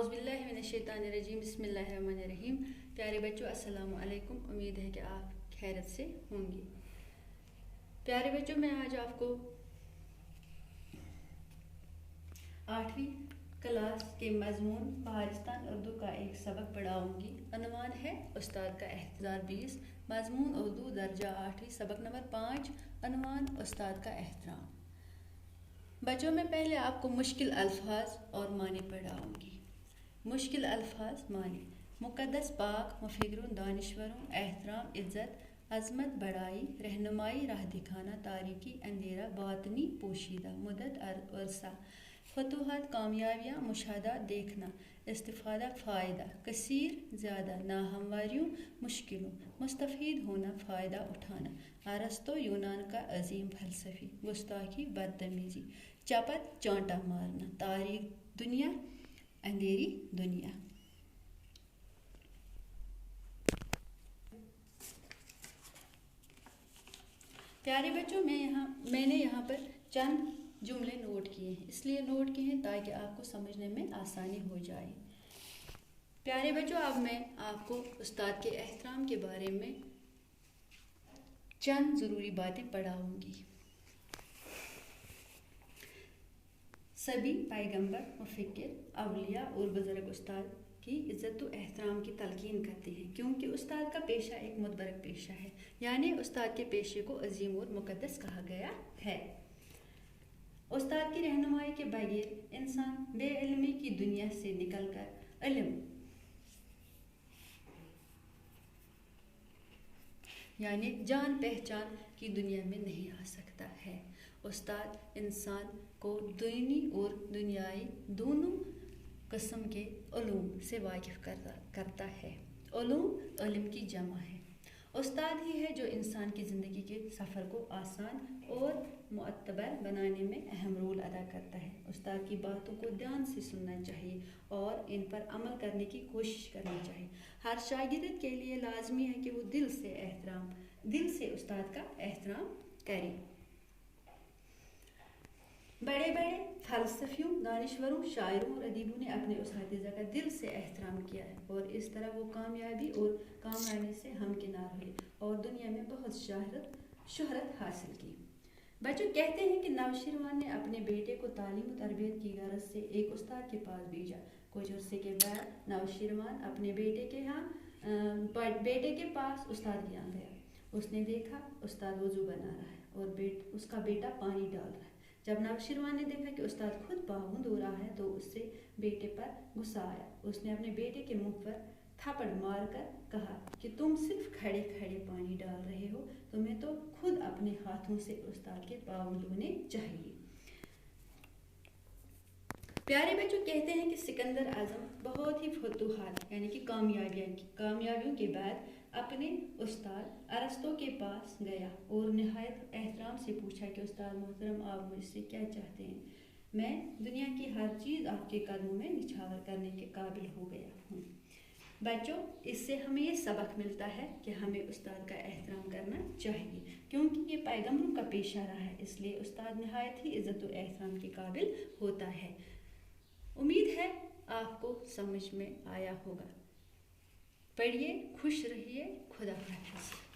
आउज़ बिल्लाहि मिनश्शैतानिर्रजीम बिस्मिल्लाहिर्रहमानिर्रहीम। प्यारे बच्चों, अस्सलाम वालेकुम। उम्मीद है कि आप खैरियत से होंगे। प्यारे बच्चों, मैं आज आपको 8वीं क्लास के मजमून बहारिस्तान उर्दू का एक सबक पढ़ाऊंगी। अनवान है उस्ताद का एहतराम 20, मजमून उर्दू दर्जा 8वीं, सबक नंबर 5, अनवान उस्ताद का एहतराम। बच्चों, मैं पहले आपको मुश्किल अल्फाज और माने पढ़ाऊंगी। मुश्किल अल्फाज माने: मुक़द्दस, पाक, मुफ़िक्रुन, दानिश्वरों, एहतराम, इज़्ज़त, अज़मत, बड़ाई, रहनुमाई, राह दिखाना, तारीकी, अंधेरा, बातनी, पोशीदा, मुद्दत, अरसा, फतूहात, कामयाबियाँ, मुशाहदा, देखना, इस्तिफ़ादा, फ़ायदा, कसीर, ज़्यादा, नाहमवारियों, मुश्किलों, मुस्तफ़ीद होना, फ़ायदा उठाना, अरस्तो, यूनान का अजीम फ़लसफ़ी, गुस्ताखी, बदतमीज़ी, चपत, चांटा मारना, तारीक दुनिया, अंधेरी दुनिया। प्यारे बच्चों, मैंने यहाँ पर चंद जुमले नोट किए हैं, इसलिए नोट किए हैं ताकि आपको समझने में आसानी हो जाए। प्यारे बच्चों, अब मैं आपको उस्ताद के एहतराम के बारे में चंद ज़रूरी बातें पढ़ाऊंगी। सभी पैगंबर, मुफ़क्किर, अवलिया और बुज़ुर्ग उस्ताद की इज़्ज़त व एहतराम की तलकीन करते हैं, क्योंकि उस्ताद का पेशा एक मुतबरक पेशा है, यानी उस्ताद के पेशे को अजीम और मुक़द्दस कहा गया है। उस्ताद की रहनुमाई के बगैर इंसान बेइल्मी की दुनिया से निकलकर इल्म यानी जान पहचान की दुनिया में नहीं आ सकता है। उस्ताद इंसान को दीनी और दुनियाई दोनों किस्म के उलूम से वाकिफ़ करता है। उलूम इल्म की जमा है। उस्ताद ही है जो इंसान की ज़िंदगी के सफ़र को आसान और मुअत्तबर बनाने में अहम रोल अदा करता है। उस्ताद की बातों को ध्यान से सुनना चाहिए और इन पर अमल करने की कोशिश करनी चाहिए। हर शागिर्द के लिए लाजमी है कि वो दिल से उस्ताद का एहतराम करे। बड़े बड़े फ़लसफ़ियों, दानिश्वरों, शायरों और अदीबों ने अपने उस्तादिज़ा का दिल से एहतराम किया है और इस तरह वो कामयाबी और कामरानी से हमकिनार हुए और दुनिया में बहुत शोहरत हासिल की। बच्चों, कहते हैं कि नौशीरवान ने अपने बेटे को तालीम और तरबियत की गरज से एक उस्ताद के पास भेजा। कुछ अर्से के बाद नौशीरवान अपने बेटे के पास उस्ताद के यहाँ गया। उसने देखा उस्ताद वज़ू बना रहा है और उसका बेटा पानी डाल रहा है। जब नौशीरवान ने देखा कि उस्ताद खुद पाबंद हो रहा है तो उससे बेटे पर गुस्सा आया। उसने अपने बेटे के मुंह पर थप्पड़ मारकर कहा कि तुम सिर्फ खड़े खड़े पानी डाल रहे हो, तुम्हें तो खुद अपने हाथों से उस्ताद के पाबंद होने चाहिए। प्यारे बच्चों, कहते हैं कि सिकंदर आज़म बहुत ही फतूहात यानी कि कामयाबियों के बाद अपने उस्ताद अरस्तो के पास गया और निहायत एहतराम से पूछा कि उस्ताद मोहतरम, आप मुझसे क्या चाहते हैं? मैं दुनिया की हर चीज़ आपके कदमों में निछावर करने के काबिल हो गया हूँ। बच्चों, इससे हमें ये सबक मिलता है कि हमें उस्ताद का एहतराम करना चाहिए, क्योंकि ये पैगंबरों का पेशा रहा है, इसलिए उस्ताद निहायत ही इज़्ज़त व एहतराम के काबिल होता है। उम्मीद है आपको समझ में आया होगा। पढ़िए, खुश रहिए, खुदा हाफ़िज़।